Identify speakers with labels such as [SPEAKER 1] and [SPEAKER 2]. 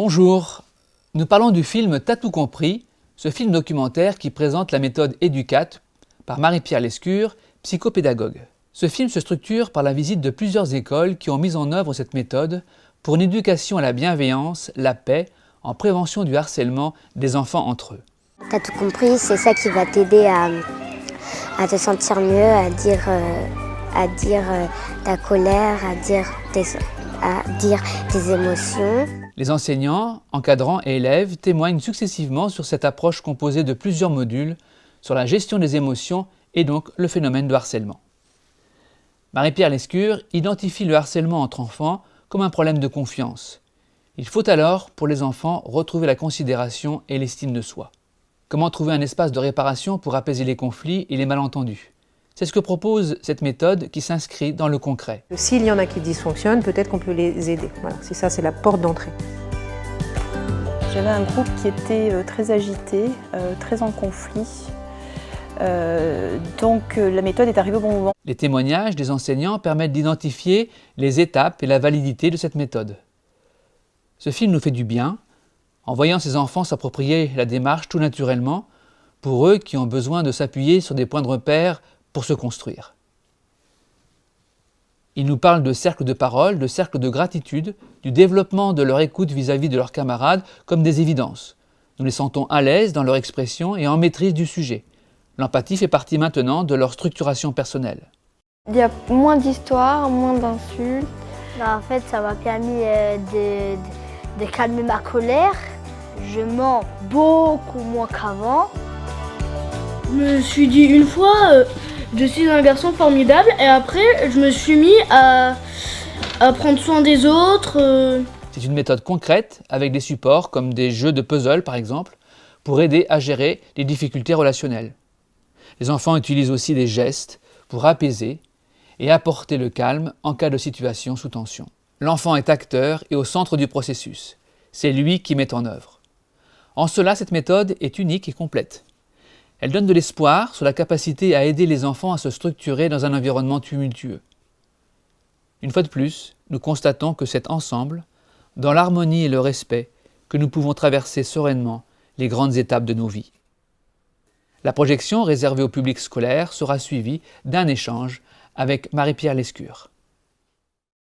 [SPEAKER 1] Bonjour, nous parlons du film T'as tout compris, ce film documentaire qui présente la méthode EduCat par Marie-Pierre Lescure, psychopédagogue. Ce film se structure par la visite de plusieurs écoles qui ont mis en œuvre cette méthode pour une éducation à la bienveillance, la paix, en prévention du harcèlement des enfants entre eux.
[SPEAKER 2] T'as tout compris, c'est ça qui va t'aider à te sentir mieux, à dire ta colère, à dire tes émotions.
[SPEAKER 1] Les enseignants, encadrants et élèves témoignent successivement sur cette approche composée de plusieurs modules sur la gestion des émotions et donc le phénomène de harcèlement. Marie-Pierre Lescure identifie le harcèlement entre enfants comme un problème de confiance. Il faut alors, pour les enfants, retrouver la considération et l'estime de soi. Comment trouver un espace de réparation pour apaiser les conflits et les malentendus? C'est ce que propose cette méthode qui s'inscrit dans le concret.
[SPEAKER 3] S'il y en a qui dysfonctionnent, peut-être qu'on peut les aider. Voilà, c'est ça, c'est la porte d'entrée.
[SPEAKER 4] J'avais un groupe qui était très agité, très en conflit. Donc la méthode est arrivée au bon moment.
[SPEAKER 1] Les témoignages des enseignants permettent d'identifier les étapes et la validité de cette méthode. Ce film nous fait du bien, en voyant ces enfants s'approprier la démarche tout naturellement, pour eux qui ont besoin de s'appuyer sur des points de repère pour se construire. Ils nous parlent de cercles de parole, de cercles de gratitude, du développement de leur écoute vis-à-vis de leurs camarades comme des évidences. Nous les sentons à l'aise dans leur expression et en maîtrise du sujet. L'empathie fait partie maintenant de leur structuration personnelle.
[SPEAKER 5] Il y a moins d'histoires, moins d'insultes.
[SPEAKER 2] En fait, ça m'a permis de calmer ma colère. Je mens beaucoup moins qu'avant.
[SPEAKER 5] Je me suis dit une fois, je suis un garçon formidable, et après je me suis mis à prendre soin des autres.
[SPEAKER 1] C'est une méthode concrète avec des supports comme des jeux de puzzle par exemple pour aider à gérer les difficultés relationnelles. Les enfants utilisent aussi des gestes pour apaiser et apporter le calme en cas de situation sous tension. L'enfant est acteur et au centre du processus. C'est lui qui met en œuvre. En cela, cette méthode est unique et complète. Elle donne de l'espoir sur la capacité à aider les enfants à se structurer dans un environnement tumultueux. Une fois de plus, nous constatons que c'est ensemble, dans l'harmonie et le respect, que nous pouvons traverser sereinement les grandes étapes de nos vies. La projection réservée au public scolaire sera suivie d'un échange avec Marie-Pierre Lescure.